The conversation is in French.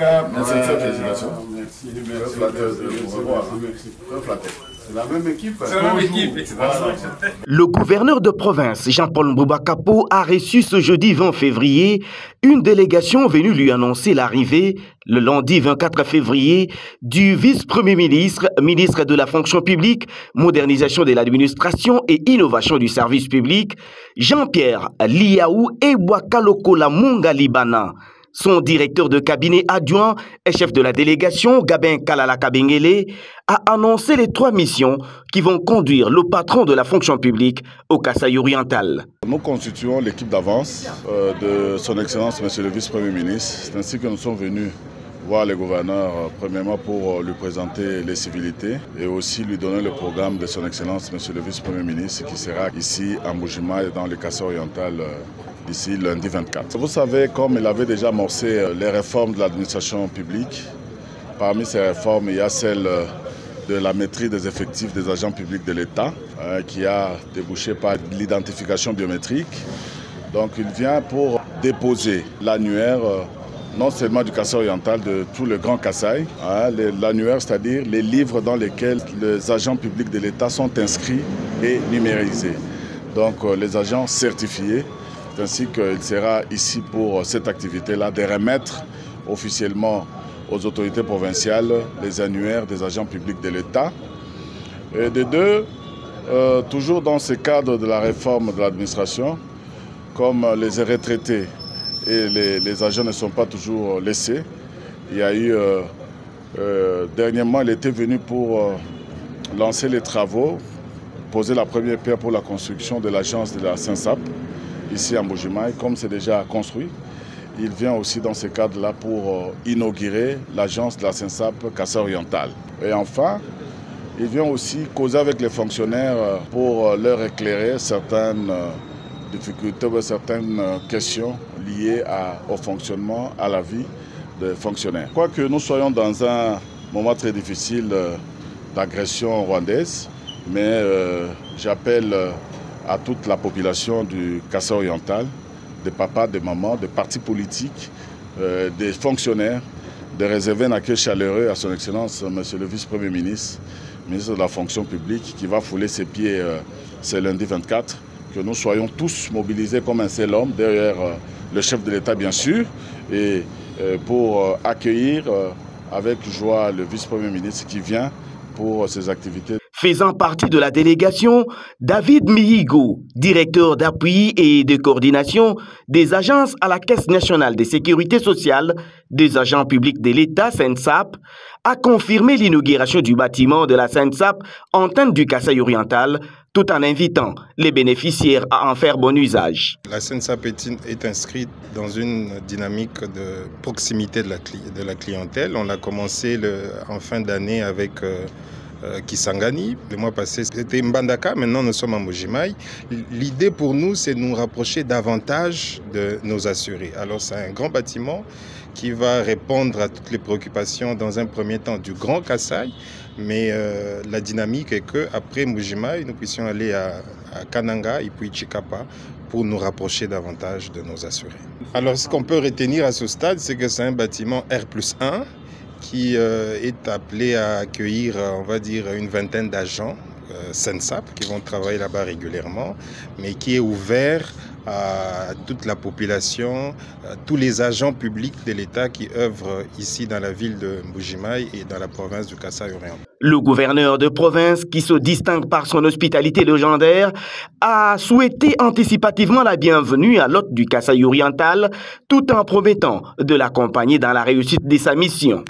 cas, merci. Merci. C'est la même équipe. C'est la même équipe. Le gouverneur de province, Jean-Paul Mbouba Kapo, a reçu ce jeudi 20 février une délégation venue lui annoncer l'arrivée, le lundi 24 février, du vice-premier ministre, ministre de la fonction publique, modernisation de l'administration et innovation du service public, Jean-Pierre Liaou Ebouakalokola Munga Libana. Son directeur de cabinet adjoint et chef de la délégation, Gabin Kalala Kabengele, a annoncé les 3 missions qui vont conduire le patron de la fonction publique au Kasaï oriental. Nous constituons l'équipe d'avance de son Excellence, Monsieur le Vice-Premier ministre. C'est ainsi que nous sommes venus voir le gouverneur, premièrement pour lui présenter les civilités et aussi lui donner le programme de son Excellence, Monsieur le Vice-Premier ministre, qui sera ici à Mbujima et dans le Kasaï oriental d'ici lundi 24. Vous savez, comme il avait déjà amorcé les réformes de l'administration publique, parmi ces réformes, il y a celle de la maîtrise des effectifs des agents publics de l'État, qui a débouché par l'identification biométrique. Donc il vient pour déposer l'annuaire, non seulement du Kasaï oriental, de tout le Grand Kasaï, l'annuaire, c'est-à-dire les livres dans lesquels les agents publics de l'État sont inscrits et numérisés. Donc les agents certifiés, ainsi qu'il sera ici pour cette activité-là de remettre officiellement aux autorités provinciales les annuaires des agents publics de l'État. Et de deux, toujours dans ce cadre de la réforme de l'administration, comme les retraités et les agents ne sont pas toujours laissés, il y a eu, dernièrement, il était venu pour lancer les travaux, poser la première pierre pour la construction de l'agence de la SENSAP, ici à Mbujima, comme c'est déjà construit. Il vient aussi dans ce cadre-là pour inaugurer l'agence de la SENSAP Kasaï oriental. Et enfin, il vient aussi causer avec les fonctionnaires pour leur éclairer certaines difficultés, certaines questions liées au fonctionnement, à la vie des fonctionnaires. Quoique nous soyons dans un moment très difficile d'agression rwandaise, mais j'appelle à toute la population du Kasaï oriental, des papas, des mamans, des partis politiques, des fonctionnaires, de réserver un accueil chaleureux à son Excellence, Monsieur le Vice-Premier ministre, ministre de la fonction publique, qui va fouler ses pieds ce lundi 24, que nous soyons tous mobilisés comme un seul homme, derrière le chef de l'État bien sûr, et pour accueillir avec joie le Vice-Premier ministre qui vient pour ses activités. Faisant partie de la délégation, David Mihigo, directeur d'appui et de coordination des agences à la Caisse nationale de sécurité sociale des agents publics de l'État, SENSAP, a confirmé l'inauguration du bâtiment de la SENSAP antenne du Kasaï oriental, tout en invitant les bénéficiaires à en faire bon usage. La SENSAP est inscrite dans une dynamique de proximité de la clientèle. On a commencé en fin d'année avec Kisangani. Le mois passé, c'était Mbandaka. Maintenant, nous sommes à Mbujima. L'idée pour nous, c'est de nous rapprocher davantage de nos assurés. Alors, c'est un grand bâtiment qui va répondre à toutes les préoccupations dans un premier temps du Grand Kasaï. Mais la dynamique est qu'après Mbujima, nous puissions aller à Kananga et puis Chikapa pour nous rapprocher davantage de nos assurés. Alors, ce qu'on peut retenir à ce stade, c'est que c'est un bâtiment R+1 qui est appelé à accueillir, on va dire, une vingtaine d'agents SENSAP qui vont travailler là-bas régulièrement, mais qui est ouvert à toute la population, à tous les agents publics de l'État qui œuvrent ici dans la ville de Mbujima et dans la province du Kasaï oriental. Le gouverneur de province, qui se distingue par son hospitalité légendaire, a souhaité anticipativement la bienvenue à l'hôte du Kasaï oriental, tout en promettant de l'accompagner dans la réussite de sa mission.